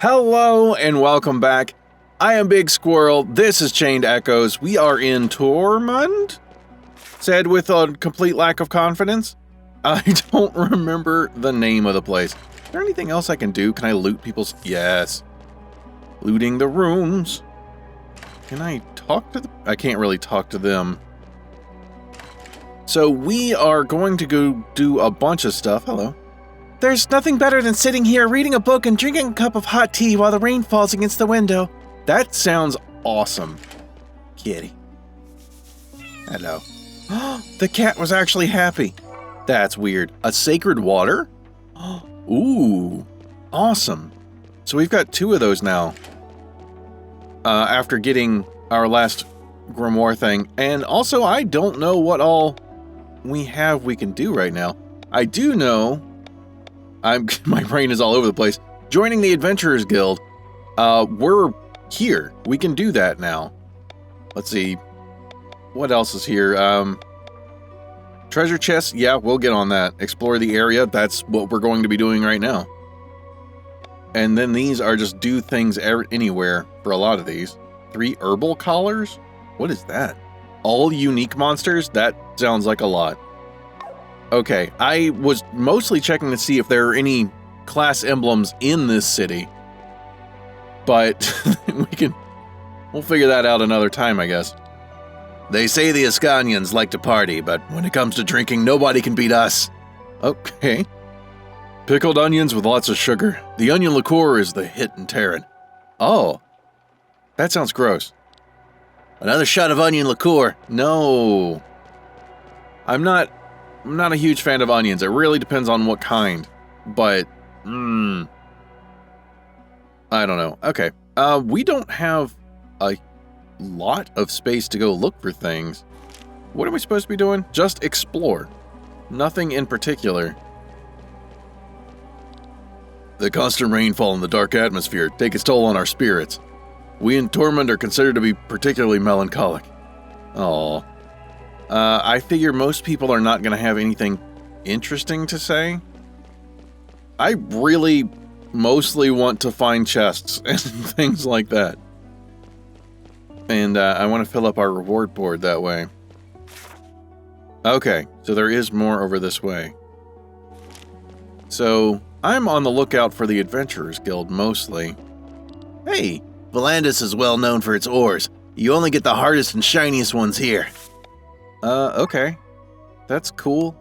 Hello and welcome back. I am Big Squirrel. This is Chained Echoes. We are in Tormund? Said with a complete lack of confidence. I don't remember the name of the place. Is there anything else I can do? Can I loot people's... Yes. Looting the rooms. Can I talk to them? I can't really talk to them. So we are going to go do a bunch of stuff. Hello. There's nothing better than sitting here reading a book and drinking a cup of hot tea while the rain falls against the window. That sounds awesome. Kitty. Hello. The cat was actually happy. That's weird. A sacred water? Ooh. Awesome. So we've got 2 of those now. After getting our last grimoire thing. And also, I don't know what all we can do right now. I do know... my brain is all over the place. Joining the Adventurers Guild. We're here. We can do that now. Let's see. What else is here? Treasure chests. Yeah, we'll get on that. Explore the area. That's what we're going to be doing right now. And then these are just do things anywhere for a lot of these. 3 herbal collars? What is that? All unique monsters? That sounds like a lot. Okay, I was mostly checking to see if there are any class emblems in this city. But we'll figure that out another time, I guess. They say the Ascanians like to party, but when it comes to drinking, nobody can beat us. Okay. Pickled onions with lots of sugar. The onion liqueur is the hit in Terran. Oh. That sounds gross. Another shot of onion liqueur. No. I'm not a huge fan of onions. It really depends on what kind. But, I don't know. Okay. We don't have a lot of space to go look for things. What are we supposed to be doing? Just explore. Nothing in particular. The constant rainfall and the dark atmosphere take its toll on our spirits. We in Tormund are considered to be particularly melancholic. Aww. I figure most people are not going to have anything interesting to say. I really mostly want to find chests and things like that. And I want to fill up our reward board that way. Okay, so there is more over this way. So, I'm on the lookout for the Adventurers Guild mostly. Hey, Volandis is well known for its ores. You only get the hardest and shiniest ones here. Okay. That's cool.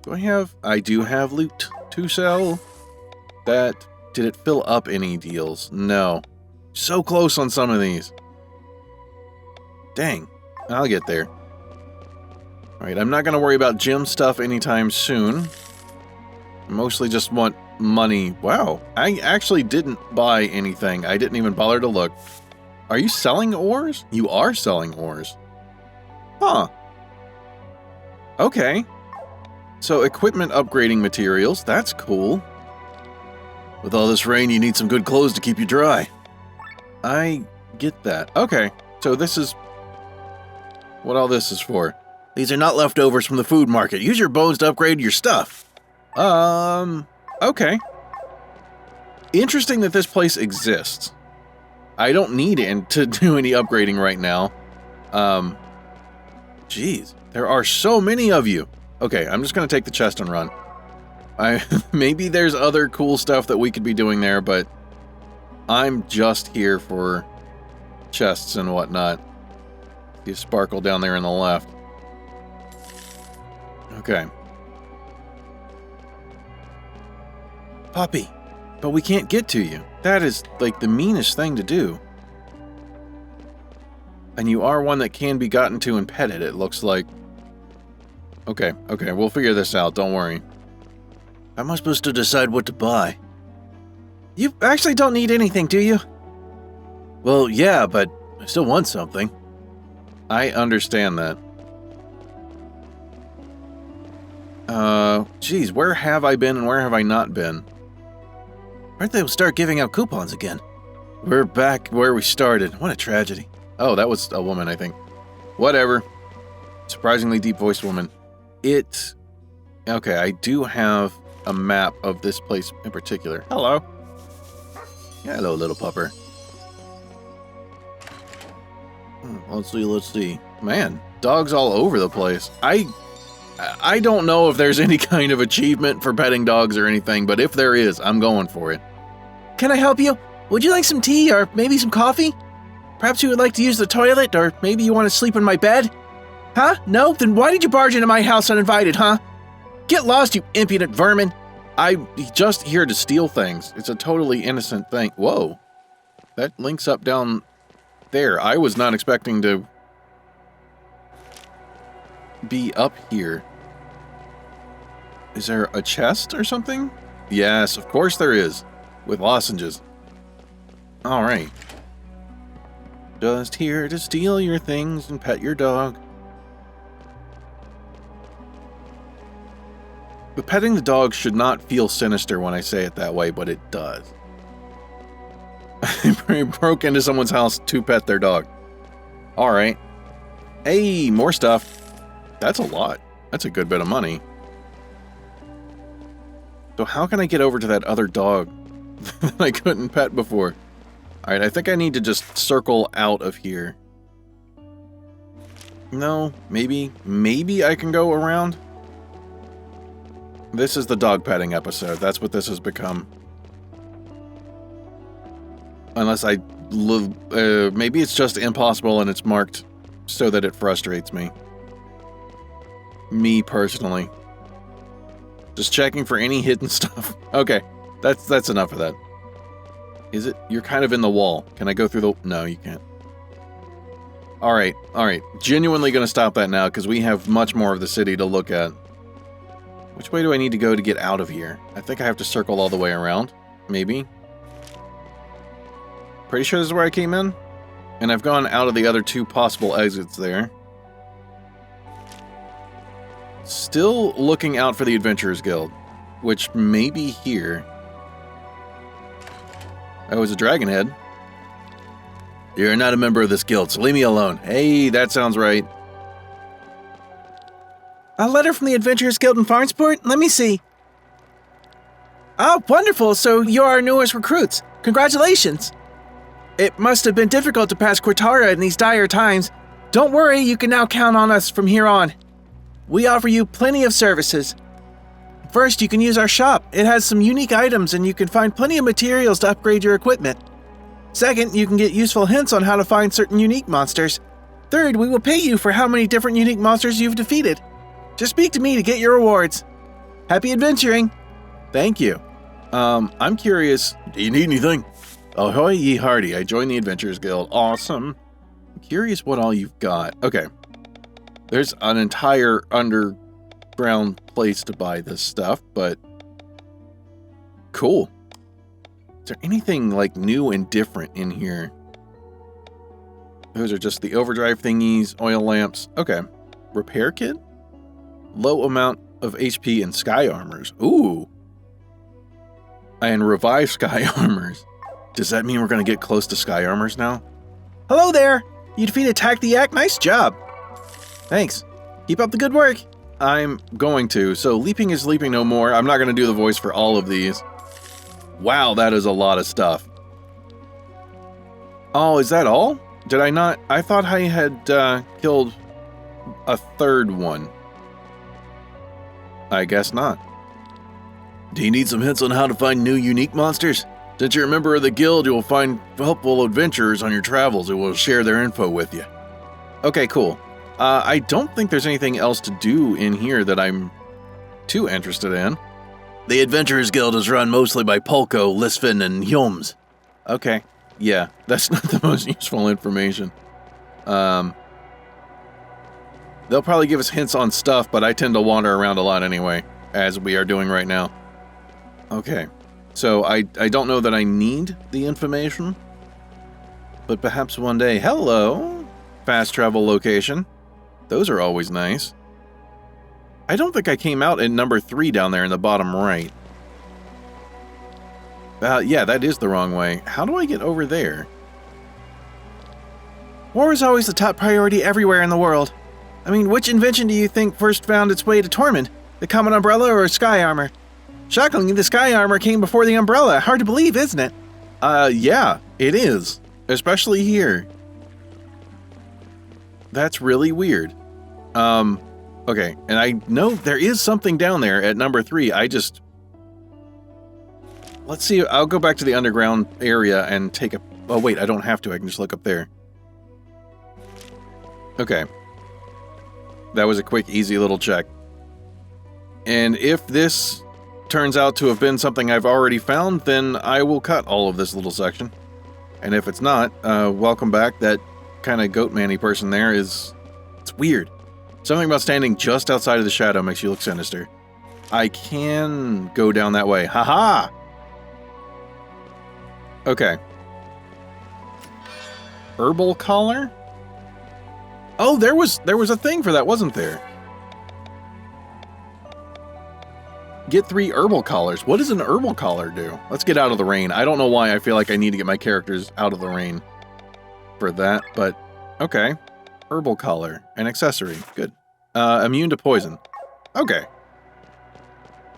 I do have loot to sell. Did it fill up any deals? No. So close on some of these. Dang. I'll get there. Alright, I'm not going to worry about gym stuff anytime soon. Mostly just want money. Wow. I actually didn't buy anything. I didn't even bother to look. Are you selling ores? You are selling ores. Huh. Okay. So, equipment upgrading materials. That's cool. With all this rain, you need some good clothes to keep you dry. I get that. Okay. So, this is what all this is for. These are not leftovers from the food market. Use your bones to upgrade your stuff. Okay. Interesting that this place exists. I don't need it to do any upgrading right now. Jeez. There are so many of you. Okay, I'm just going to take the chest and run. Maybe there's other cool stuff that we could be doing there, but I'm just here for chests and whatnot. You sparkle down there on the left. Okay. Puppy, but we can't get to you. That is, like, the meanest thing to do. And you are one that can be gotten to and petted, it looks like. Okay, we'll figure this out, don't worry. How am I supposed to decide what to buy? You actually don't need anything, do you? Well, yeah, but I still want something. I understand that. Geez, where have I been and where have I not been? Aren't they will start giving out coupons again? We're back where we started. What a tragedy. Oh, that was a woman, I think. Whatever. Surprisingly deep-voiced woman. Okay, I do have a map of this place in particular. Hello. Hello, little pupper. Let's see. Man, dogs all over the place. I don't know if there's any kind of achievement for petting dogs or anything, but if there is, I'm going for it. Can I help you? Would you like some tea or maybe some coffee? Perhaps you would like to use the toilet, or maybe you want to sleep in my bed? Huh? No? Then why did you barge into my house uninvited, huh? Get lost, you impudent vermin! I'm just here to steal things. It's a totally innocent thing. Whoa. That links up down there. I was not expecting to be up here. Is there a chest or something? Yes, of course there is. With lozenges. Alright. Just here to steal your things and pet your dog. But petting the dog should not feel sinister when I say it that way, but it does. I broke into someone's house to pet their dog. Alright. Hey, more stuff. That's a lot. That's a good bit of money. So how can I get over to that other dog that I couldn't pet before? Alright, I think I need to just circle out of here. No, maybe I can go around? This is the dog petting episode. That's what this has become. Unless maybe it's just impossible and it's marked so that it frustrates me. Me personally. Just checking for any hidden stuff. Okay, that's enough of that. Is it? You're kind of in the wall. Can I go through the... No, you can't. Alright. Genuinely gonna stop that now because we have much more of the city to look at. Which way do I need to go to get out of here? I think I have to circle all the way around. Maybe. Pretty sure this is where I came in. And I've gone out of the other two possible exits there. Still looking out for the Adventurers Guild. Which may be here. Oh, it's a dragon head. You're not a member of this guild, so leave me alone. Hey, that sounds right. A letter from the Adventurers Guild in Farnsport? Let me see. Oh, wonderful. So you're our newest recruits. Congratulations. It must have been difficult to pass Cortara in these dire times. Don't worry, you can now count on us from here on. We offer you plenty of services. First, you can use our shop. It has some unique items and you can find plenty of materials to upgrade your equipment. Second, you can get useful hints on how to find certain unique monsters. Third, we will pay you for how many different unique monsters you've defeated. Just speak to me to get your rewards. Happy adventuring. Thank you. I'm curious. Do you need anything? Ahoy ye hearty, I joined the Adventurers Guild. Awesome. I'm curious what all you've got. Okay. There's an entire underground place to buy this stuff, but... Cool. Is there anything, like, new and different in here? Those are just the overdrive thingies, oil lamps. Okay. Repair kit? Low amount of HP and sky armors. Ooh. And revive sky armors. Does that mean we're going to get close to sky armors now? Hello there! You defeated Tack the Yak. Nice job. Thanks. Keep up the good work. I'm going to. So leaping is leaping no more. I'm not going to do the voice for all of these. Wow, that is a lot of stuff. Oh, is that all? Did I not? I thought I had killed a third one. I guess not. Do you need some hints on how to find new unique monsters? Since you're a member of the guild, you will find helpful adventurers on your travels who will share their info with you. Okay, cool. I don't think there's anything else to do in here that I'm too interested in. The Adventurers Guild is run mostly by Polko, Lisfin, and Hjoms. Okay, yeah, that's not the most useful information. They'll probably give us hints on stuff, but I tend to wander around a lot anyway, as we are doing right now. Okay, so I don't know that I need the information, but perhaps one day. Hello, fast travel location. Those are always nice. I don't think I came out at number 3 down there in the bottom right. Yeah, that is the wrong way. How do I get over there? War is always the top priority everywhere in the world. I mean, which invention do you think first found its way to Tormund? The common umbrella or sky armor? Shockingly, the sky armor came before the umbrella. Hard to believe, isn't it? Yeah, it is. Especially here. That's really weird. Okay, and I know there is something down there at number 3. Let's see, I'll go back to the underground area and take a... Oh, wait, I don't have to. I can just look up there. Okay. That was a quick, easy little check. And if this turns out to have been something I've already found, then I will cut all of this little section. And if it's not, welcome back. That kind of goat-man-y person there is... It's weird. Something about standing just outside of the shadow makes you look sinister. I can go down that way. Haha! Okay. Herbal collar? Oh, there was a thing for that, wasn't there? Get 3 herbal collars. What does an herbal collar do? Let's get out of the rain. I don't know why I feel like I need to get my characters out of the rain for that, but okay. Herbal collar. An accessory. Good. Immune to poison. Okay.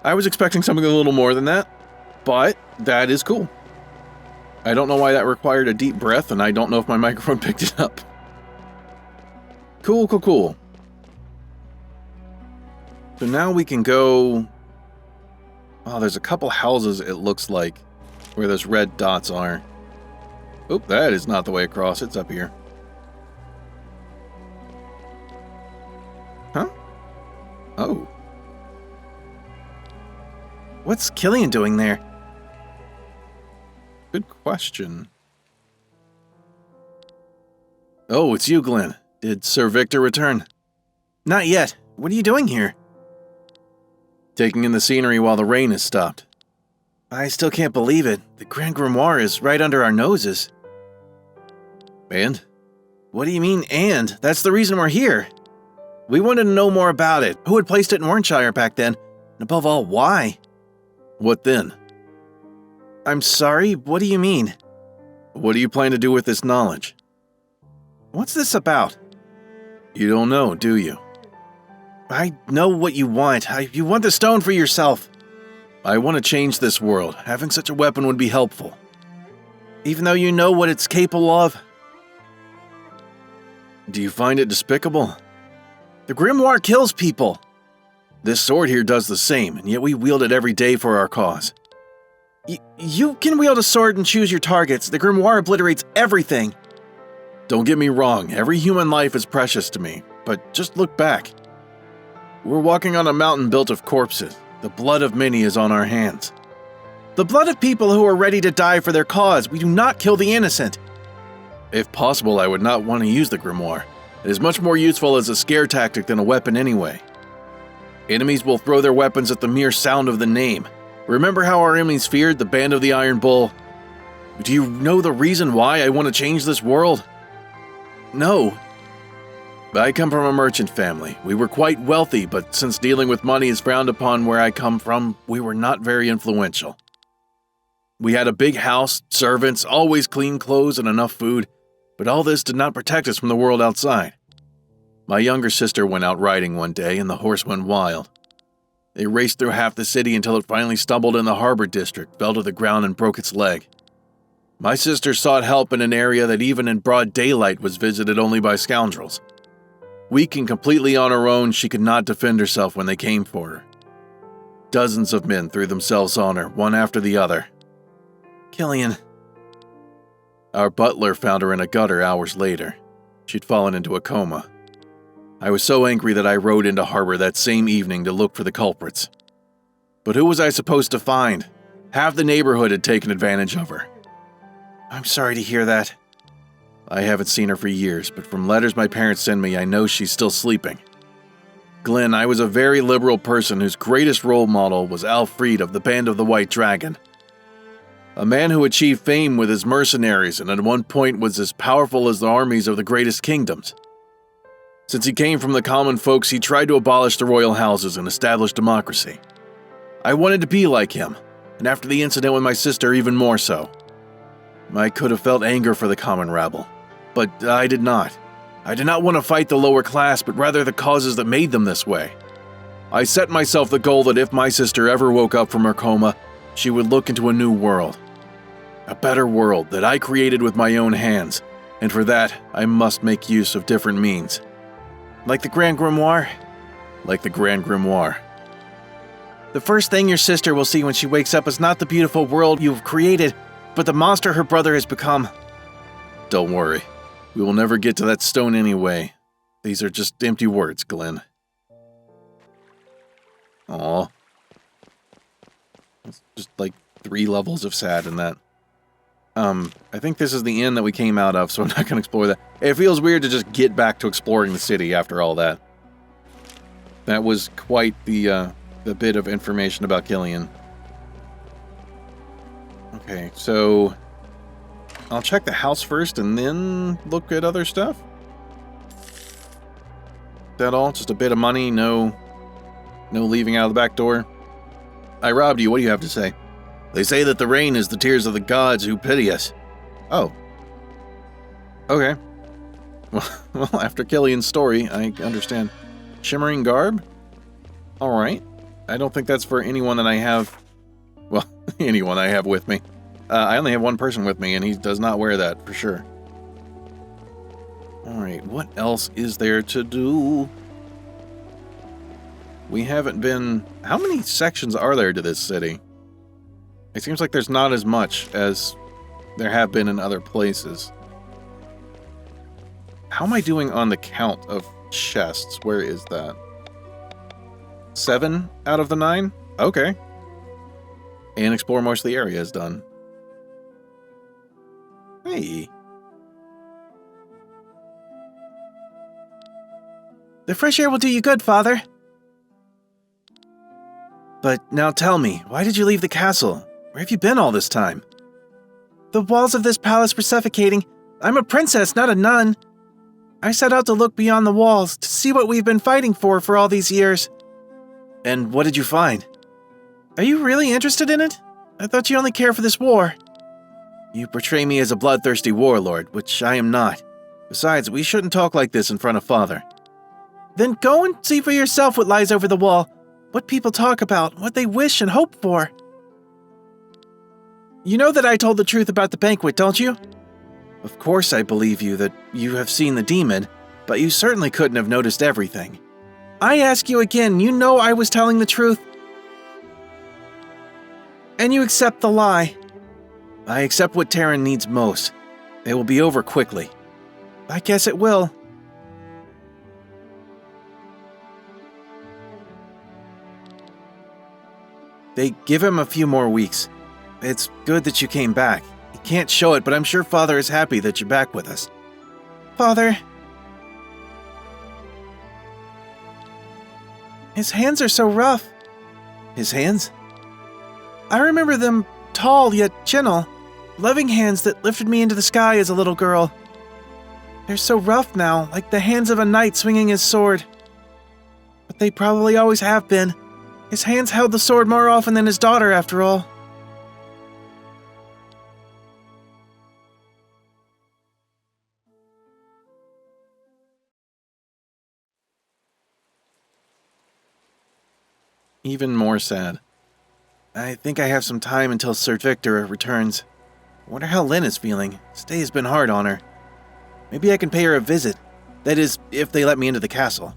I was expecting something a little more than that, but that is cool. I don't know why that required a deep breath, and I don't know if my microphone picked it up. Cool, cool, cool. So now we can go... Oh, there's a couple houses, it looks like, where those red dots are. Oop, that is not the way across. It's up here. Huh? Oh. What's Killian doing there? Good question. Oh, it's you, Glenn. Did Sir Victor return? Not yet. What are you doing here? Taking in the scenery while the rain has stopped. I still can't believe it. The Grand Grimoire is right under our noses. And? What do you mean, and? That's the reason we're here. We wanted to know more about it. Who had placed it in Warnshire back then? And above all, why? What then? I'm sorry, what do you mean? What do you plan to do with this knowledge? What's this about? You don't know, do you? I know what you want. You want the stone for yourself. I want to change this world. Having such a weapon would be helpful. Even though you know what it's capable of? Do you find it despicable? The grimoire kills people. This sword here does the same, and yet we wield it every day for our cause. You can wield a sword and choose your targets. The grimoire obliterates everything. Don't get me wrong, every human life is precious to me, but just look back. We're walking on a mountain built of corpses. The blood of many is on our hands. The blood of people who are ready to die for their cause. We do not kill the innocent. If possible, I would not want to use the grimoire. It is much more useful as a scare tactic than a weapon anyway. Enemies will throw their weapons at the mere sound of the name. Remember how our enemies feared the Band of the Iron Bull? Do you know the reason why I want to change this world? No. I come from a merchant family. We were quite wealthy, but since dealing with money is frowned upon where I come from, we were not very influential. We had a big house, servants, always clean clothes and enough food, but all this did not protect us from the world outside. My younger sister went out riding one day and the horse went wild. They raced through half the city until it finally stumbled in the harbor district, fell to the ground and broke its leg. My sister sought help in an area that even in broad daylight was visited only by scoundrels. Weak and completely on her own, she could not defend herself when they came for her. Dozens of men threw themselves on her, one after the other. Killian. Our butler found her in a gutter hours later. She'd fallen into a coma. I was so angry that I rode into harbor that same evening to look for the culprits. But who was I supposed to find? Half the neighborhood had taken advantage of her. I'm sorry to hear that. I haven't seen her for years, but from letters my parents send me, I know she's still sleeping. Glenn, I was a very liberal person whose greatest role model was Alfred of the Band of the White Dragon. A man who achieved fame with his mercenaries and at one point was as powerful as the armies of the greatest kingdoms. Since he came from the common folks, he tried to abolish the royal houses and establish democracy. I wanted to be like him, and after the incident with my sister, even more so. I could have felt anger for the common rabble, but I did not. I did not want to fight the lower class, but rather the causes that made them this way. I set myself the goal that if my sister ever woke up from her coma, she would look into a new world. A better world that I created with my own hands, and for that, I must make use of different means. Like the Grand Grimoire? Like the Grand Grimoire. The first thing your sister will see when she wakes up is not the beautiful world you've created, but the monster her brother has become. Don't worry. We will never get to that stone anyway. These are just empty words, Glenn. Aw. It's just like 3 levels of sad in that. I think this is the inn that we came out of, so I'm not going to explore that. It feels weird to just get back to exploring the city after all that. That was quite the bit of information about Killian. Okay, so I'll check the house first and then look at other stuff. Is that all? Just a bit of money, no leaving out of the back door? I robbed you, what do you have to say? They say that the rain is the tears of the gods who pity us. Oh. Okay. Well, after Killian's story, I understand. Shimmering garb? Alright. I don't think that's for anyone that I have... Well, anyone I have with me. I only have one person with me, and he does not wear that, for sure. Alright, what else is there to do? We haven't been... How many sections are there to this city? It seems like there's not as much as there have been in other places. How am I doing on the count of chests? Where is that? 7 out of the 9? Okay. And explore most of the area is done. Hey. The fresh air will do you good, Father. But now tell me, why did you leave the castle? Where have you been all this time? The walls of this palace were suffocating. I'm a princess, not a nun. I set out to look beyond the walls, to see what we've been fighting for all these years. And what did you find? Are you really interested in it? I thought you only cared for this war. You portray me as a bloodthirsty warlord, which I am not. Besides, we shouldn't talk like this in front of Father. Then go and see for yourself what lies over the wall. What people talk about, what they wish and hope for. You know that I told the truth about the banquet, don't you? Of course I believe you that you have seen the demon, but you certainly couldn't have noticed everything. I ask you again, you know I was telling the truth? And you accept the lie. I accept what Terran needs most. It will be over quickly. I guess it will. They give him a few more weeks. It's good that you came back. You can't show it, but I'm sure Father is happy that you're back with us. Father... His hands are so rough. His hands? I remember them tall yet gentle, loving hands that lifted me into the sky as a little girl. They're so rough now, like the hands of a knight swinging his sword. But they probably always have been. His hands held the sword more often than his daughter, after all. Even more sad. I think I have some time until Sir Victor returns. Wonder how Lynn is feeling. This day has been hard on her. Maybe I can pay her a visit. That is, if they let me into the castle.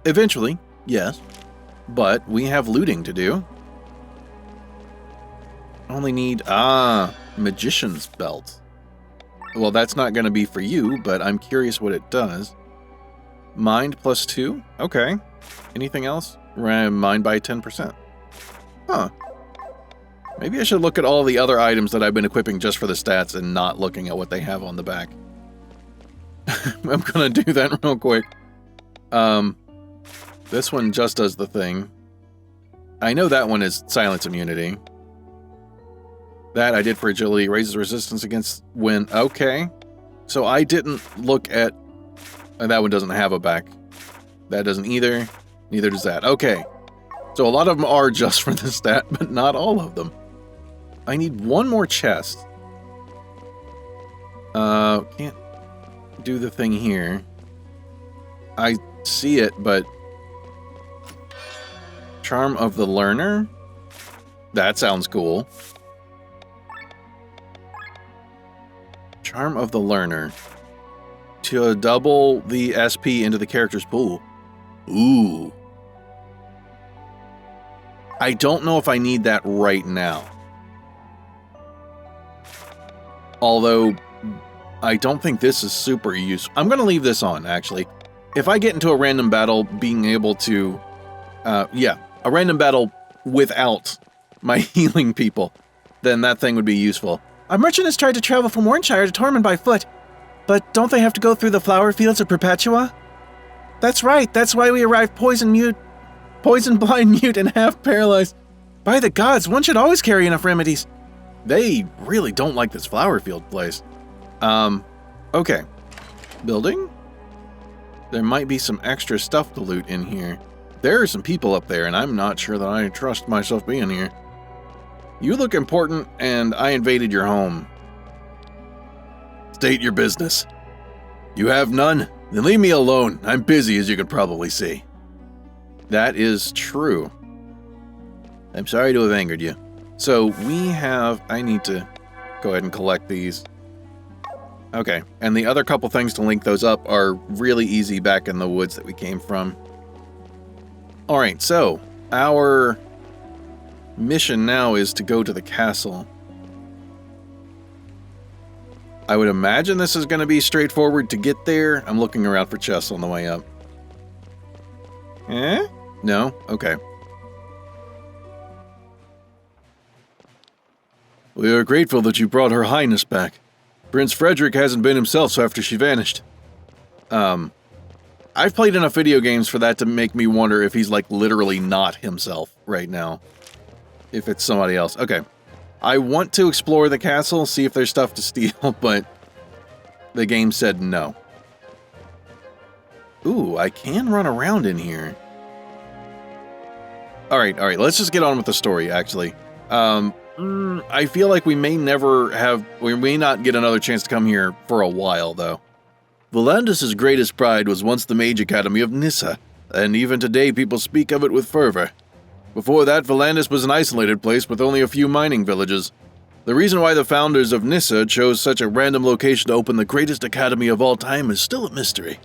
Eventually, yes. But we have looting to do. Only need, magician's belt. Well, that's not going to be for you, but I'm curious what it does. Mind +2? Okay. Anything else? Mind by 10%. Huh. Maybe I should look at all the other items that I've been equipping just for the stats and not looking at what they have on the back. I'm gonna do that real quick. This one just does the thing. I know that one is silence immunity. That I did for agility, raises resistance against wind. Okay. So I didn't look at... And that one doesn't have a back. That doesn't either. Neither does that. Okay. So a lot of them are just for the stat, but not all of them. I need one more chest. Can't do the thing here. I see it, but... Charm of the Learner? That sounds cool. Charm of the Learner. To double the SP into the character's pool. Ooh. I don't know if I need that right now. Although, I don't think this is super useful. I'm going to leave this on, actually. If I get into a random battle, being able to... a random battle without my healing people, then that thing would be useful. A merchant has tried to travel from Warnshire to Tormund by foot, but don't they have to go through the flower fields of Perpetua? That's right, that's why we arrived poison, blind, mute, and half paralyzed. By the gods, one should always carry enough remedies. They really don't like this flower field place. Okay. Building? There might be some extra stuff to loot in here. There are some people up there, and I'm not sure that I trust myself being here. You look important, and I invaded your home. State your business. You have none? Then leave me alone. I'm busy, as you can probably see. That is true. I'm sorry to have angered you. So we have... I need to go ahead and collect these. Okay, and the other couple things to link those up are really easy back in the woods that we came from. Alright, so our mission now is to go to the castle. I would imagine this is going to be straightforward to get there. I'm looking around for chests on the way up. Eh? No? Okay. We are grateful that you brought Her Highness back. Prince Frederick hasn't been himself after she vanished. I've played enough video games for that to make me wonder if he's, like, literally not himself right now. If it's somebody else. Okay. I want to explore the castle, see if there's stuff to steal, but the game said no. Ooh, I can run around in here. Alright, let's just get on with the story, actually. I feel like we may not get another chance to come here for a while, though. Volandis' greatest pride was once the Mage Academy of Nyssa, and even today people speak of it with fervor. Before that, Volandis was an isolated place with only a few mining villages. The reason why the founders of Nyssa chose such a random location to open the greatest academy of all time is still a mystery.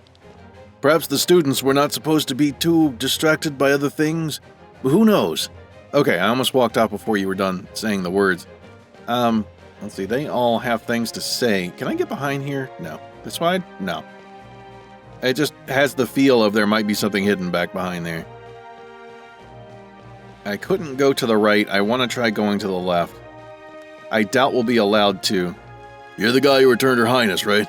Perhaps the students were not supposed to be too distracted by other things, but who knows? Okay, I almost walked out before you were done saying the words. Let's see, they all have things to say. Can I get behind here? No. This side? No. It just has the feel of there might be something hidden back behind there. I couldn't go to the right. I want to try going to the left. I doubt we'll be allowed to. You're the guy who returned Her Highness, right?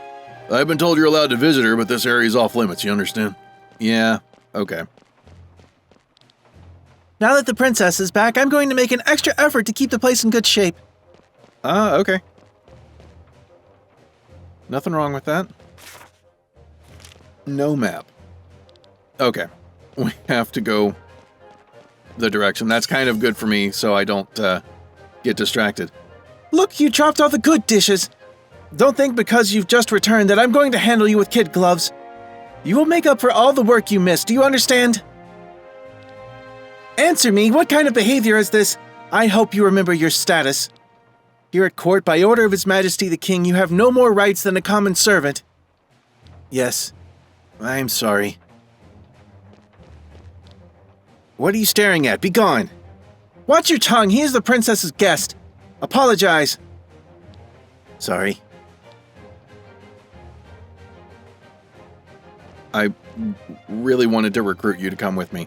I've been told you're allowed to visit her, but this area's off limits, you understand? Yeah, okay. Now that the princess is back, I'm going to make an extra effort to keep the place in good shape. Okay. Nothing wrong with that. No map. Okay. We have to go the direction. That's kind of good for me, so I don't get distracted. Look, you dropped all the good dishes. Don't think because you've just returned that I'm going to handle you with kid gloves. You will make up for all the work you missed, do you understand? Answer me, what kind of behavior is this? I hope you remember your status. Here at court, by order of His Majesty the King, you have no more rights than a common servant. Yes, I'm sorry. What are you staring at? Be gone! Watch your tongue, he is the princess's guest. Apologize. Sorry. I really wanted to recruit you to come with me.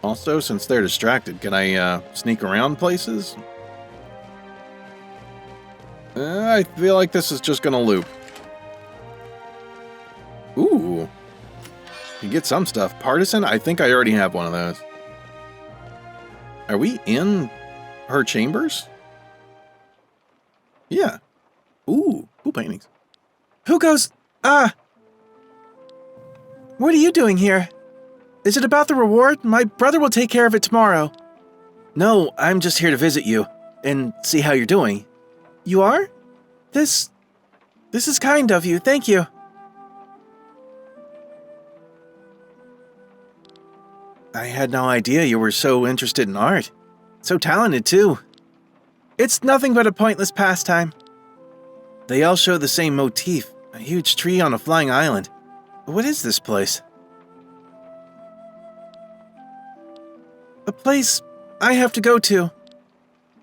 Also, since they're distracted, can I sneak around places? I feel like this is just gonna loop. Ooh. You get some stuff. Partisan? I think I already have one of those. Are we in her chambers? Yeah. Ooh, cool paintings. Who goes... What are you doing here? Is it about the reward? My brother will take care of it tomorrow. No, I'm just here to visit you and see how you're doing. You are? This is kind of you, thank you. I had no idea you were so interested in art. So talented, too. It's nothing but a pointless pastime. They all show the same motif, a huge tree on a flying island. What is this place? A place I have to go to.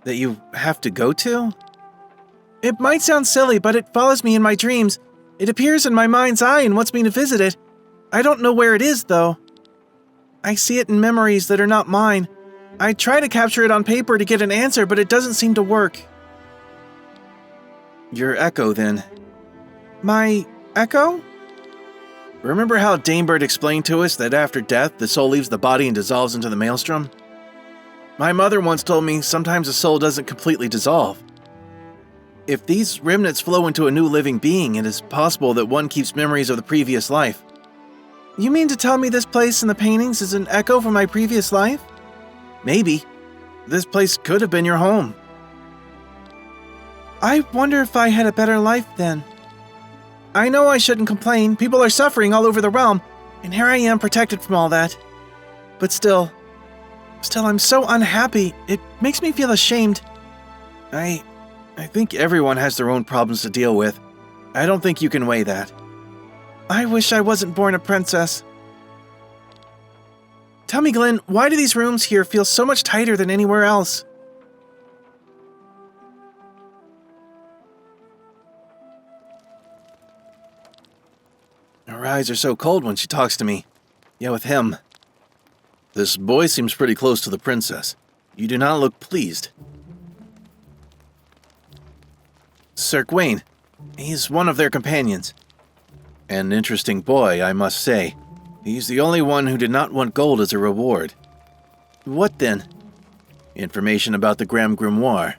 That you have to go to? It might sound silly, but it follows me in my dreams. It appears in my mind's eye and wants me to visit it. I don't know where it is, though. I see it in memories that are not mine. I try to capture it on paper to get an answer, but it doesn't seem to work. Your echo, then. My echo? Remember how Damebird explained to us that after death, the soul leaves the body and dissolves into the maelstrom? My mother once told me sometimes a soul doesn't completely dissolve. If these remnants flow into a new living being, it is possible that one keeps memories of the previous life. You mean to tell me this place in the paintings is an echo from my previous life? Maybe. This place could have been your home. I wonder if I had a better life then. I know I shouldn't complain. People are suffering all over the realm, and here I am protected from all that. But still, I'm so unhappy. It makes me feel ashamed. I think everyone has their own problems to deal with. I don't think you can weigh that. I wish I wasn't born a princess. Tell me, Glenn, why do these rooms here feel so much tighter than anywhere else? Her eyes are so cold when she talks to me. Yeah, with him. This boy seems pretty close to the princess. You do not look pleased. Sir Gawain. He's one of their companions. An interesting boy, I must say. He's the only one who did not want gold as a reward. What then? Information about the Grand Grimoire.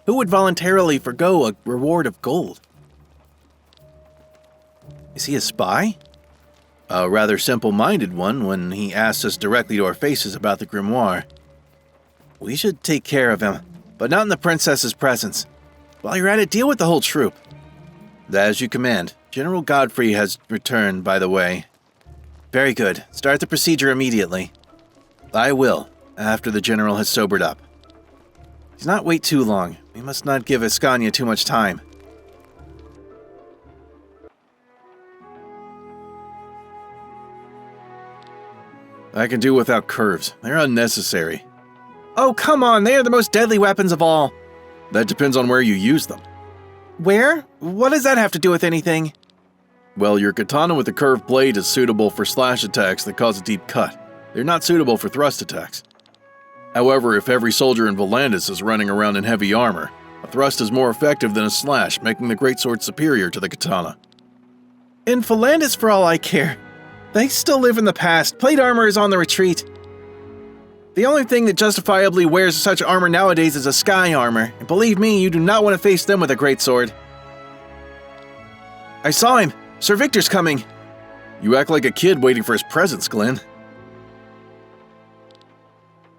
Who would voluntarily forgo a reward of gold? Is he a spy? A rather simple-minded one when he asks us directly to our faces about the grimoire. We should take care of him, but not in the princess's presence. While you're at it, deal with the whole troop. As you command. General Godfrey has returned, by the way. Very good. Start the procedure immediately. I will, after the general has sobered up. Do not wait too long. We must not give Ascania too much time. I can do without curves. They're unnecessary. Oh, come on, they are the most deadly weapons of all. That depends on where you use them. Where? What does that have to do with anything? Well, your katana with a curved blade is suitable for slash attacks that cause a deep cut. They're not suitable for thrust attacks. However, if every soldier in Volandis is running around in heavy armor, a thrust is more effective than a slash, making the greatsword superior to the katana. In Volandis, for all I care. They still live in the past. Plate armor is on the retreat. The only thing that justifiably wears such armor nowadays is a sky armor, and believe me, you do not want to face them with a greatsword. I saw him! Sir Victor's coming! You act like a kid waiting for his presents, Glenn.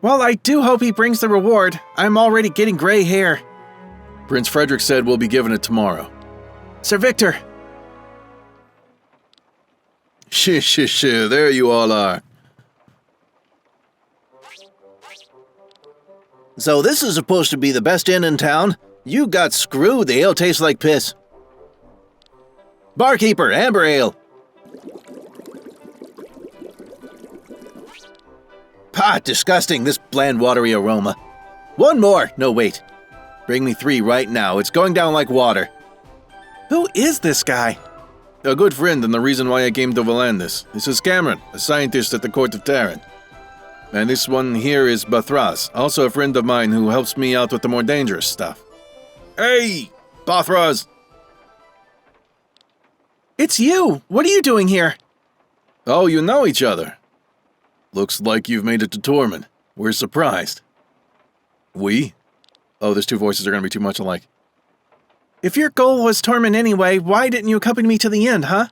Well, I do hope he brings the reward. I'm already getting gray hair. Prince Frederick said we'll be given it tomorrow. Sir Victor! Shh, there you all are. So this is supposed to be the best inn in town? You got screwed, the ale tastes like piss. Barkeeper, amber ale. Pah, disgusting, this bland watery aroma. One more, no wait. Bring me 3 right now, it's going down like water. Who is this guy? A good friend and the reason why I came to Volandis. This is Cameron, a scientist at the court of Terran. And this one here is Bathras, also a friend of mine who helps me out with the more dangerous stuff. Hey, Bathras! It's you! What are you doing here? Oh, you know each other. Looks like you've made it to Tormund. We're surprised. We? Oh, those 2 voices are going to be too much alike. If your goal was Tormund anyway, why didn't you accompany me to the end, huh?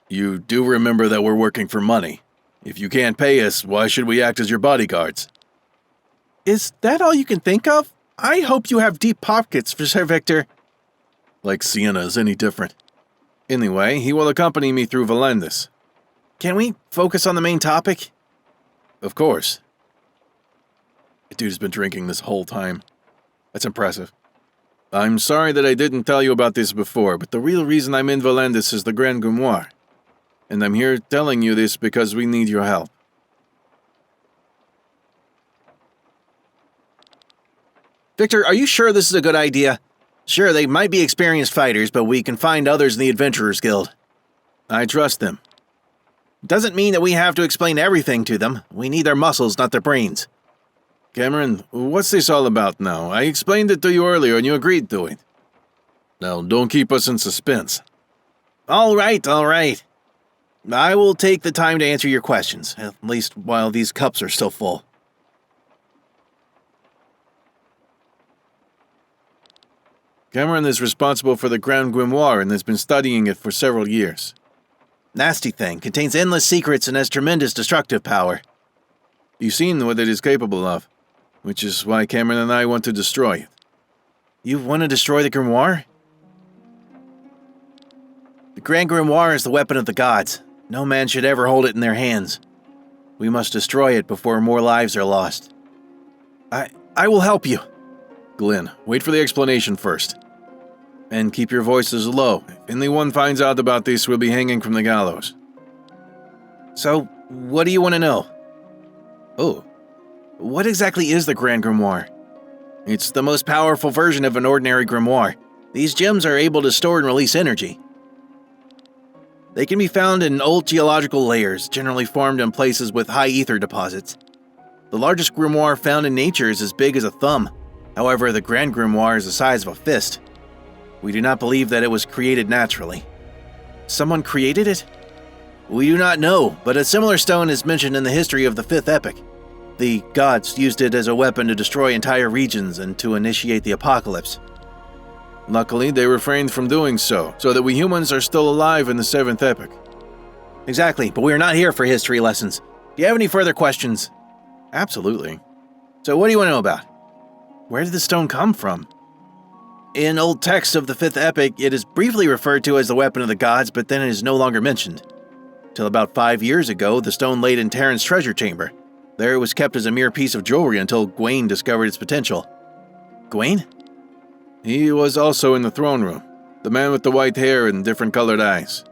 You do remember that we're working for money. If you can't pay us, why should we act as your bodyguards? Is that all you can think of? I hope you have deep pockets for Sir Victor. Like Sienna is any different. Anyway, he will accompany me through Volandis. Can we focus on the main topic? Of course. The dude has been drinking this whole time. That's impressive. I'm sorry that I didn't tell you about this before, but the real reason I'm in Volandis is the Grand Grimoire. And I'm here telling you this because we need your help. Victor, are you sure this is a good idea? Sure, they might be experienced fighters, but we can find others in the Adventurers Guild. I trust them. Doesn't mean that we have to explain everything to them. We need their muscles, not their brains. Cameron, what's this all about now? I explained it to you earlier and you agreed to it. Now, don't keep us in suspense. All right. I will take the time to answer your questions, at least while these cups are still full. Cameron is responsible for the Grand Grimoire and has been studying it for several years. Nasty thing. Contains endless secrets and has tremendous destructive power. You've seen what it is capable of, which is why Cameron and I want to destroy it. You want to destroy the grimoire? The Grand Grimoire is the weapon of the gods. No man should ever hold it in their hands. We must destroy it before more lives are lost. I will help you. Glenn, wait for the explanation first. And keep your voices low. If anyone finds out about this, we'll be hanging from the gallows. So, what do you want to know? Oh. What exactly is the Grand Grimoire? It's the most powerful version of an ordinary grimoire. These gems are able to store and release energy. They can be found in old geological layers, generally formed in places with high ether deposits. The largest grimoire found in nature is as big as a thumb. However, the Grand Grimoire is the size of a fist. We do not believe that it was created naturally. Someone created it? We do not know, but a similar stone is mentioned in the history of the Fifth Epic. The gods used it as a weapon to destroy entire regions and to initiate the apocalypse. Luckily, they refrained from doing so that we humans are still alive in the Seventh Epic. Exactly, but we are not here for history lessons. Do you have any further questions? Absolutely. So what do you want to know about? Where did the stone come from? In old texts of the Fifth Epic, it is briefly referred to as the weapon of the gods, but then it is no longer mentioned. Till about 5 years ago, the stone laid in Terran's treasure chamber. There it was kept as a mere piece of jewelry until Gawain discovered its potential. Gawain? He was also in the throne room, the man with the white hair and different colored eyes.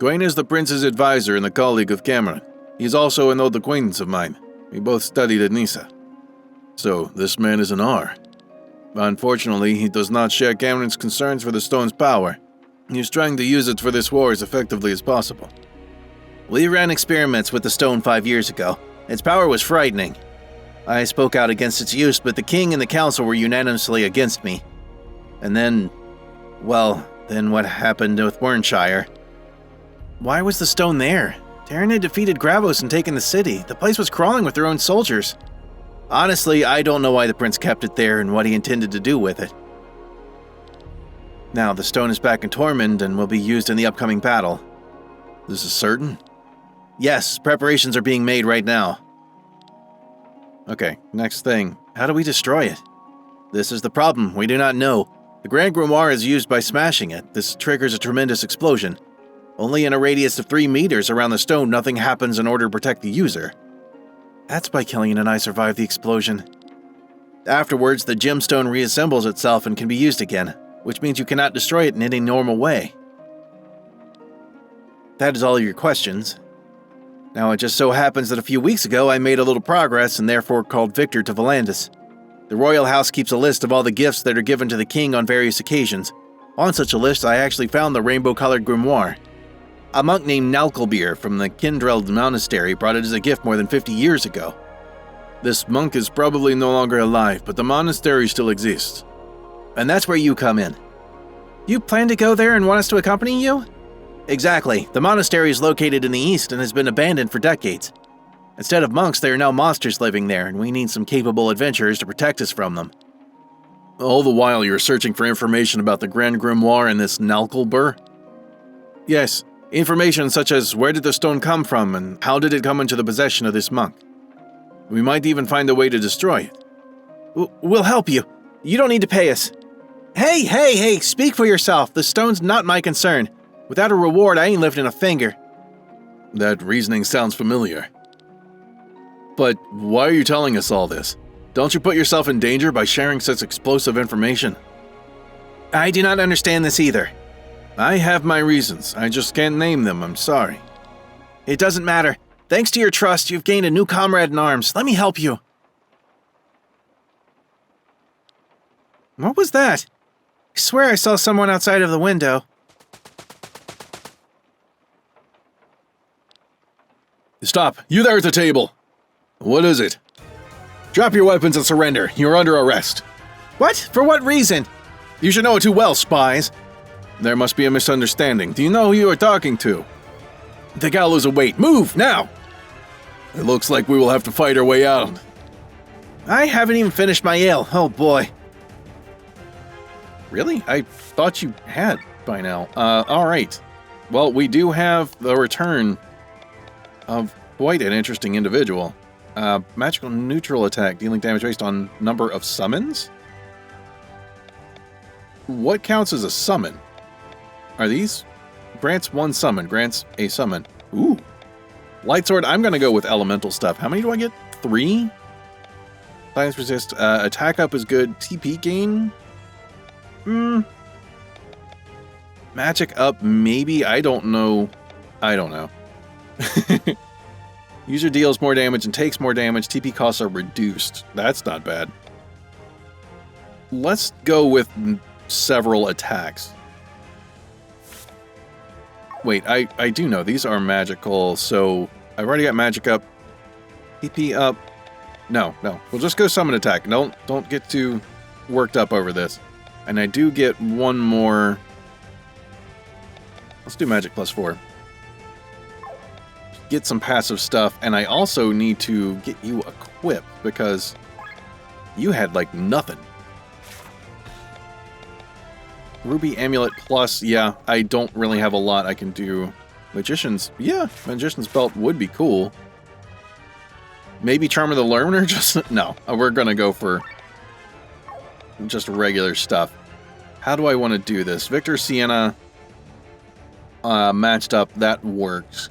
Gawain is the prince's advisor and a colleague of Cameron. He is also an old acquaintance of mine. We both studied at Nisa. So, this man is an R. Unfortunately, he does not share Cameron's concerns for the stone's power. He is trying to use it for this war as effectively as possible. We ran experiments with the stone 5 years ago. Its power was frightening. I spoke out against its use, but the king and the council were unanimously against me. And then what happened with Wernshire? Why was the stone there? Terran had defeated Gravos and taken the city. The place was crawling with their own soldiers. Honestly, I don't know why the prince kept it there and what he intended to do with it. Now, the stone is back in Tormund and will be used in the upcoming battle. This is certain? Yes, preparations are being made right now. Okay, next thing. How do we destroy it? This is the problem. We do not know. The Grand Grimoire is used by smashing it. This triggers a tremendous explosion. Only in a radius of 3 meters around the stone, nothing happens in order to protect the user. That's why Killian and I survived the explosion. Afterwards, the gemstone reassembles itself and can be used again, which means you cannot destroy it in any normal way. That is all your questions. Now, it just so happens that a few weeks ago I made a little progress and therefore called Victor to Volandis. The royal house keeps a list of all the gifts that are given to the king on various occasions. On such a list, I actually found the rainbow-colored grimoire. A monk named Nalkalbeer from the Kindreld monastery brought it as a gift more than 50 years ago. This monk is probably no longer alive, but the monastery still exists. And that's where you come in. You plan to go there and want us to accompany you? Exactly. The monastery is located in the east and has been abandoned for decades. Instead of monks, there are now monsters living there, and we need some capable adventurers to protect us from them. All the while you're searching for information about the Grand Grimoire and this Nalkalbeer? Yes. Information such as where did the stone come from and how did it come into the possession of this monk. We might even find a way to destroy it. We'll help you. You don't need to pay us. Hey, speak for yourself. The stone's not my concern. Without a reward, I ain't lifting a finger. That reasoning sounds familiar. But why are you telling us all this? Don't you put yourself in danger by sharing such explosive information? I do not understand this either. I have my reasons. I just can't name them. I'm sorry. It doesn't matter. Thanks to your trust, you've gained a new comrade in arms. Let me help you. What was that? I swear I saw someone outside of the window. Stop. You there at the table. What is it? Drop your weapons and surrender. You're under arrest. What? For what reason? You should know it too well, spies. There must be a misunderstanding. Do you know who you are talking to? The gallows await. Move, now! It looks like we will have to fight our way out. I haven't even finished my ale. Oh, boy. Really? I thought you had by now. Alright. Well, we do have the return of quite an interesting individual. Magical neutral attack, dealing damage based on number of summons? What counts as a summon? Are these? Grants one summon, grants a summon. Ooh. Light sword, I'm gonna go with elemental stuff. How many do I get? 3? Science resist, attack up is good. TP gain? Magic up, maybe? I don't know. User deals more damage and takes more damage. TP costs are reduced. That's not bad. Let's go with several attacks. Wait, I do know. These are magical, so I've already got magic up. TP up. No. We'll just go summon attack. Don't get too worked up over this. And I do get one more. Let's do magic +4. Get some passive stuff, and I also need to get you equipped because you had like nothing. Ruby Amulet Plus, yeah, I don't really have a lot I can do. Magician's, yeah, Magician's Belt would be cool. Maybe Charm of the Learner, just, no, we're gonna go for just regular stuff. How do I want to do this? Victor Sienna matched up, that works.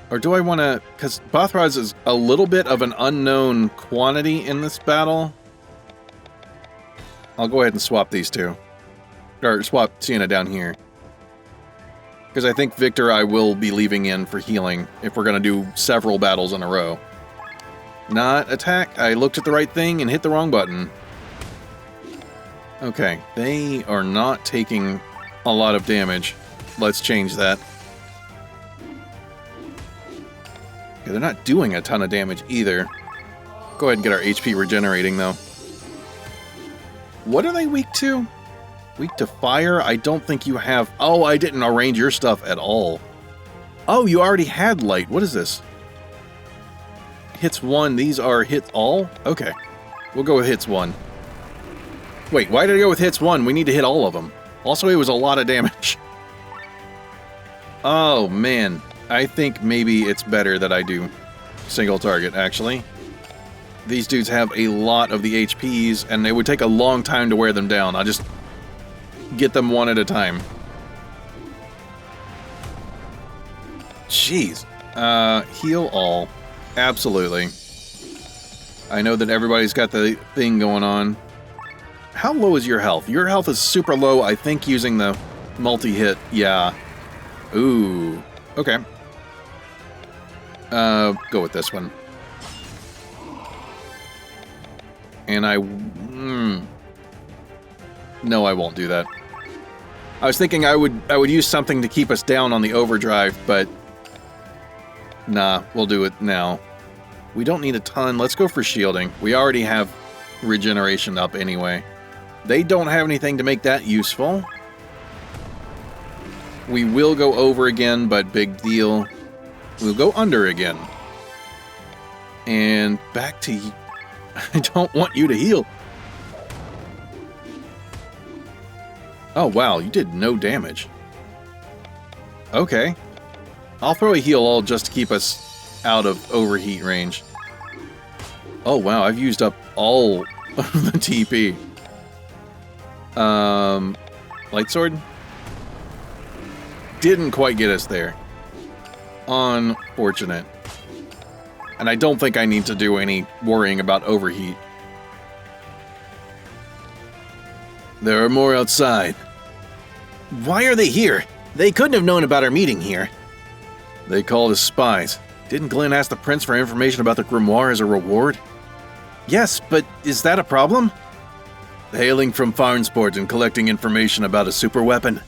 Or do I want to, because Bothraz is a little bit of an unknown quantity in this battle. I'll go ahead and swap these two. Or swap Sienna down here. Because I think Victor I will be leaving in for healing if we're going to do several battles in a row. Not attack. I looked at the right thing and hit the wrong button. Okay, they are not taking a lot of damage. Let's change that. Okay, they're not doing a ton of damage either. Go ahead and get our HP regenerating though. What are they weak to? Weak to fire? I don't think you have... Oh, I didn't arrange your stuff at all. Oh, you already had light. What is this? Hits 1. These are hits all? Okay. We'll go with hits 1. Wait, why did I go with hits 1? We need to hit all of them. Also, it was a lot of damage. Oh, man. I think maybe it's better that I do single target, actually. These dudes have a lot of the HPs, and it would take a long time to wear them down. I'll just get them one at a time. Jeez. Heal all. Absolutely. I know that everybody's got the thing going on. How low is your health? Your health is super low, I think, using the multi-hit. Yeah. Ooh. Okay. Go with this one. And no, I won't do that. I was thinking I would use something to keep us down on the overdrive, but nah, we'll do it now. We don't need a ton. Let's go for shielding. We already have regeneration up anyway. They don't have anything to make that useful. We will go over again, but big deal. We'll go under again. And back to... I don't want you to heal. Oh, wow, you did no damage. Okay. I'll throw a heal all just to keep us out of overheat range. Oh, wow, I've used up all of the TP. Light sword? Didn't quite get us there. Unfortunate. And I don't think I need to do any worrying about overheat. There are more outside. Why are they here? They couldn't have known about our meeting here. They called us spies. Didn't Glenn ask the prince for information about the grimoire as a reward? Yes, but is that a problem? Hailing from Farnsport and collecting information about a super weapon?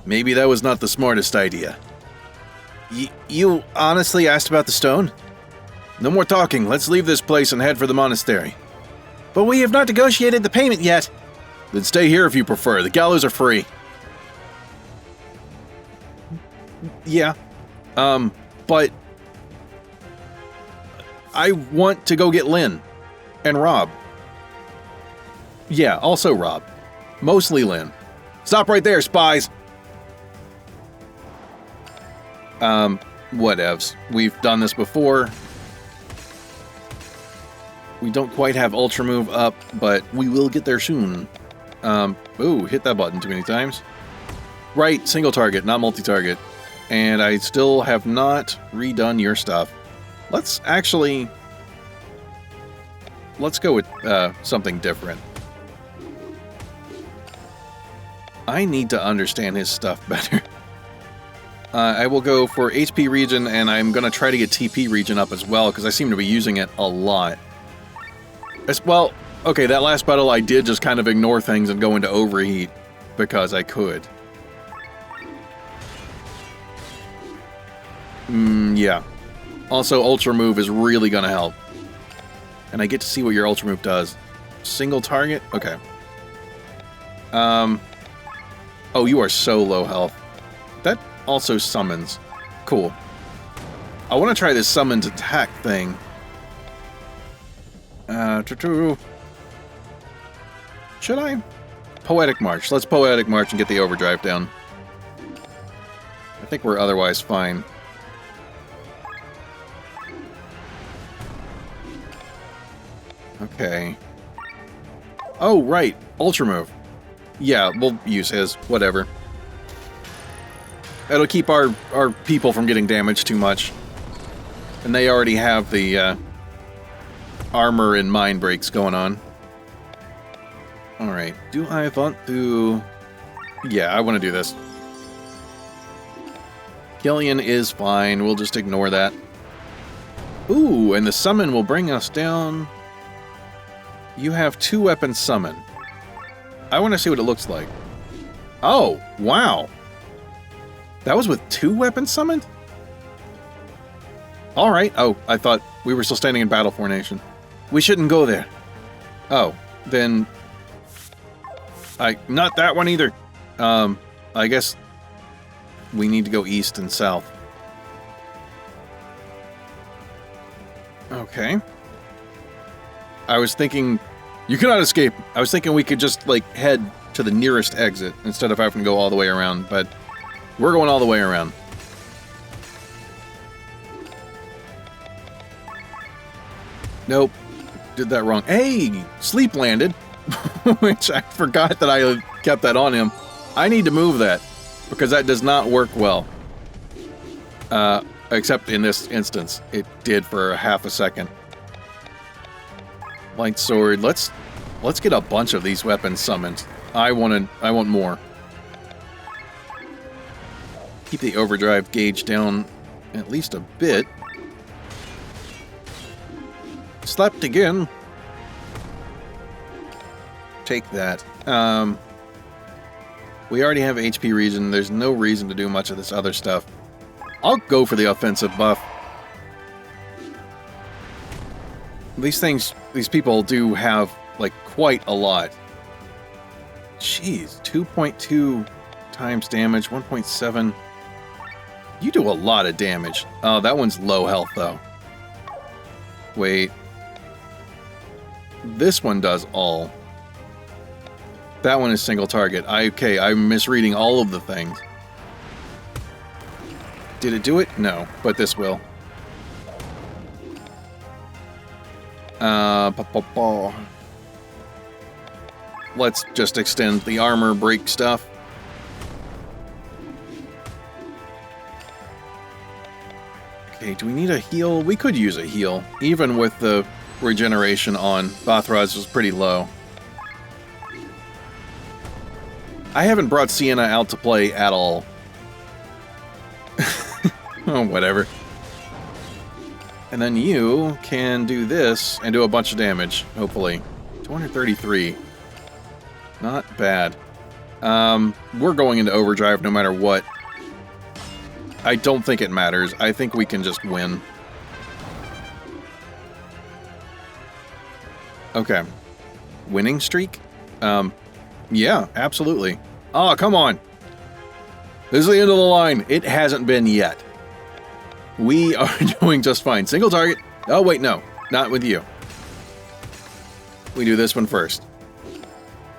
Maybe that was not the smartest idea. You honestly asked about the stone? No more talking. Let's leave this place and head for the monastery. But we have not negotiated the payment yet. Then stay here if you prefer. The gallows are free. Yeah. But I want to go get Lynn and Rob. Yeah, also Rob. Mostly Lynn. Stop right there, spies! Whatevs. We've done this before. We don't quite have Ultra Move up, but we will get there soon. Ooh, hit that button too many times. Right, single target, not multi-target. And I still have not redone your stuff. Let's go with something different. I need to understand his stuff better. I will go for HP regen, and I'm going to try to get TP regen up as well, because I seem to be using it a lot. Well, okay, that last battle I did just kind of ignore things and go into overheat, because I could. Yeah. Also, Ultra Move is really going to help. And I get to see what your Ultra Move does. Single target? Okay. Oh, you are so low health. That also summons. Cool. I want to try this summoned attack thing. Should I? Poetic March. Let's Poetic March and get the overdrive down. I think we're otherwise fine. Okay. Oh, right. Ultra Move. Yeah, we'll use his. Whatever. That'll keep our people from getting damaged too much. And they already have the armor and mind breaks going on. Alright. Do I want to... Yeah, I want to do this. Killian is fine. We'll just ignore that. Ooh, and the summon will bring us down... You have 2 weapons summon. I want to see what it looks like. Oh, wow. That was with 2 weapons summoned? Alright. Oh, I thought we were still standing in battle formation. We shouldn't go there. Oh, then... Not that one either. I guess we need to go east and south. Okay. I was thinking... You cannot escape. I was thinking we could just, like, head to the nearest exit instead of having to go all the way around, but we're going all the way around. Nope. Did that wrong. Hey! Sleep landed. Which I forgot that I kept that on him. I need to move that, because that does not work well. Except in this instance. It did for half a second. Light sword. Let's get a bunch of these weapons summoned. I want more. Keep the overdrive gauge down at least a bit. Slept again. Take that. We already have HP regen. There's no reason to do much of this other stuff. I'll go for the offensive buff. These people do have, like, quite a lot. Jeez, 2.2 times damage, 1.7. You do a lot of damage. Oh, that one's low health, though. Wait. This one does all. That one is single target. Okay, I'm misreading all of the things. Did it do it? No, but this will. Let's just extend the armor break stuff. Okay, Okay, do we need a heal? We could use a heal, even with the regeneration on. Bothraz was pretty low. I haven't brought Sienna out to play at all. Oh, whatever. And then you can do this and do a bunch of damage, hopefully. 233. Not bad. We're going into overdrive no matter what. I don't think it matters. I think we can just win. Okay. Winning streak? Yeah, absolutely. Oh, come on. This is the end of the line. It hasn't been yet. We are doing just fine. Single target. Oh, wait, no. Not with you. We do this one first.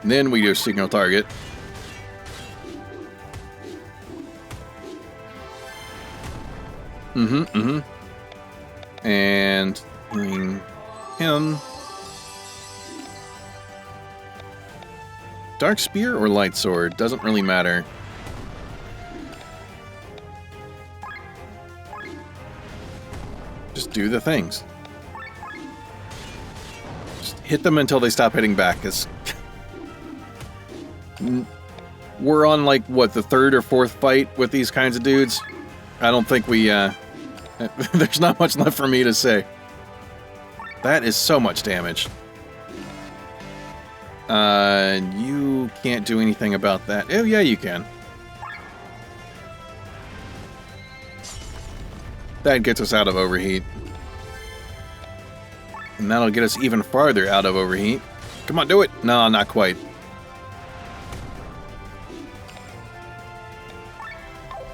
Then we do single target. And healing him. Dark Spear or Light Sword? Doesn't really matter. Just do the things. Just hit them until they stop hitting back. We're on, like, what, the third or fourth fight with these kinds of dudes? I don't think we, there's not much left for me to say. That is so much damage. You can't do anything about that. Oh, yeah, you can. That gets us out of overheat. And that'll get us even farther out of overheat. Come on, do it! No, not quite.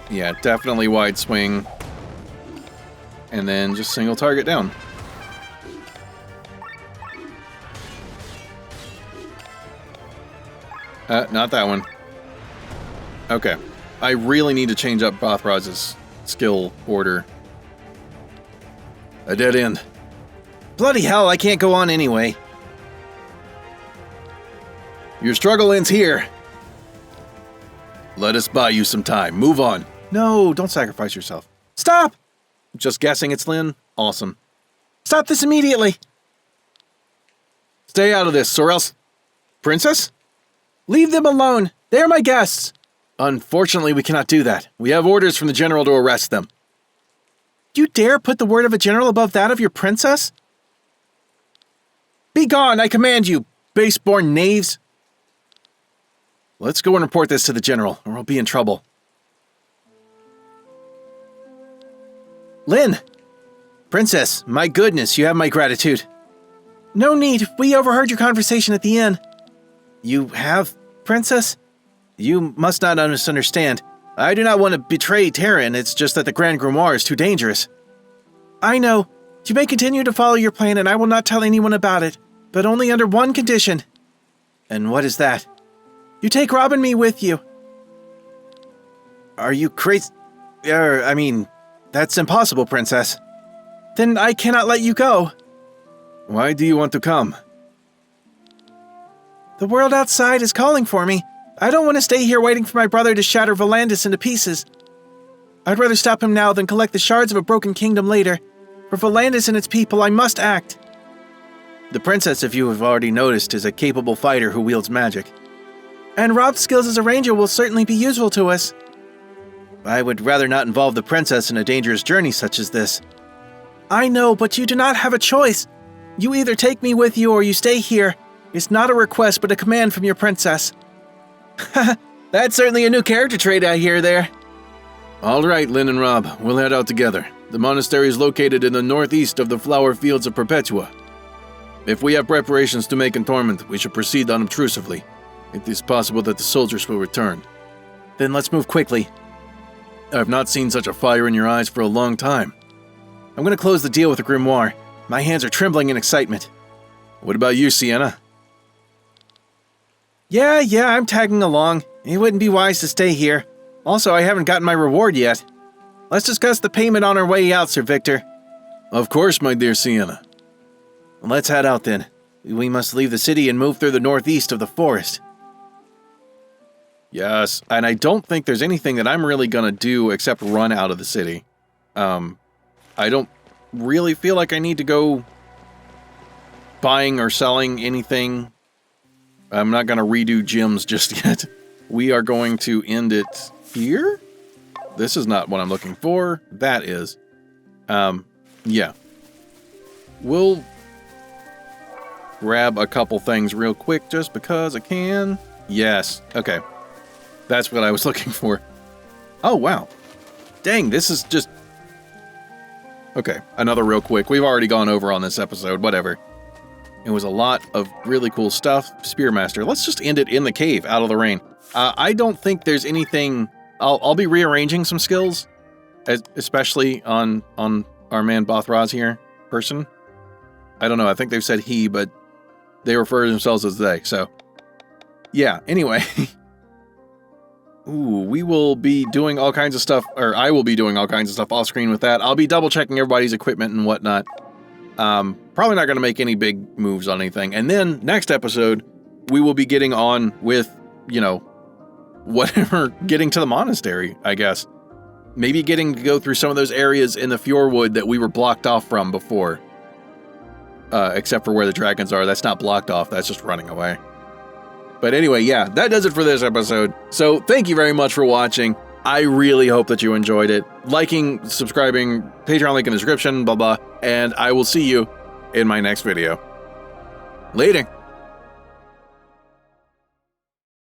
Yeah, definitely wide swing. And then just single target down. Not that one. Okay. I really need to change up Bothraz's skill order. A dead end. Bloody hell, I can't go on anyway. Your struggle ends here. Let us buy you some time. Move on. No, don't sacrifice yourself. Stop! Just guessing it's Lynn? Awesome. Stop this immediately! Stay out of this, or else... Princess? Leave them alone. They are my guests. Unfortunately, we cannot do that. We have orders from the general to arrest them. You dare put the word of a general above that of your princess? Be gone, I command you, base-born knaves. Let's go and report this to the general, or we'll be in trouble. Lynn! Princess, my goodness, you have my gratitude. No need, we overheard your conversation at the inn. You have, Princess? You must not misunderstand. I do not want to betray Terran, it's just that the Grand Grimoire is too dangerous. I know. You may continue to follow your plan and I will not tell anyone about it, but only under one condition. And what is that? You take Rob and me with you. Are you crazy? I mean, that's impossible, Princess. Then I cannot let you go. Why do you want to come? The world outside is calling for me. I don't want to stay here waiting for my brother to shatter Volandis into pieces. I'd rather stop him now than collect the shards of a broken kingdom later. For Volandis and its people, I must act. The princess, if you have already noticed, is a capable fighter who wields magic. And Rob's skills as a ranger will certainly be useful to us. I would rather not involve the princess in a dangerous journey such as this. I know, but you do not have a choice. You either take me with you or you stay here. It's not a request, but a command from your princess. That's certainly a new character trait I hear there. All right, Lynn and Rob, we'll head out together. The monastery is located in the northeast of the flower fields of Perpetua. If we have preparations to make in Tormund, we should proceed unobtrusively. It is possible that the soldiers will return. Then let's move quickly. I've not seen such a fire in your eyes for a long time. I'm going to close the deal with the grimoire. My hands are trembling in excitement. What about you, Sienna? Yeah, I'm tagging along. It wouldn't be wise to stay here. Also, I haven't gotten my reward yet. Let's discuss the payment on our way out, Sir Victor. Of course, my dear Sienna. Let's head out then. We must leave the city and move through the northeast of the forest. Yes, and I don't think there's anything that I'm really gonna do except run out of the city. I don't really feel like I need to go buying or selling anything. I'm not going to redo gyms just yet. We are going to end it here. This is not what I'm looking for. That is. Yeah. We'll grab a couple things real quick just because I can. Yes. Okay. That's what I was looking for. Oh, wow. Dang, this is just... Okay, another real quick. We've already gone over on this episode. Whatever. It was a lot of really cool stuff. Spearmaster. Let's just end it in the cave, out of the rain. I don't think there's anything... I'll be rearranging some skills, especially on our man Bothraz here, person. I don't know, I think they've said he, but they refer to themselves as they, so... Yeah, anyway. Ooh, we will be doing all kinds of stuff, or I will be doing all kinds of stuff off screen with that. I'll be double checking everybody's equipment and whatnot. Probably not going to make any big moves on anything. And then, next episode, we will be getting on with, you know, whatever, getting to the monastery, I guess. Maybe getting to go through some of those areas in the Fjordwood that we were blocked off from before. Except for where the dragons are. That's not blocked off, that's just running away. But anyway, yeah, that does it for this episode. So thank you very much for watching. I really hope that you enjoyed it. Liking, subscribing, Patreon link in the description, blah, blah. And I will see you in my next video. Later.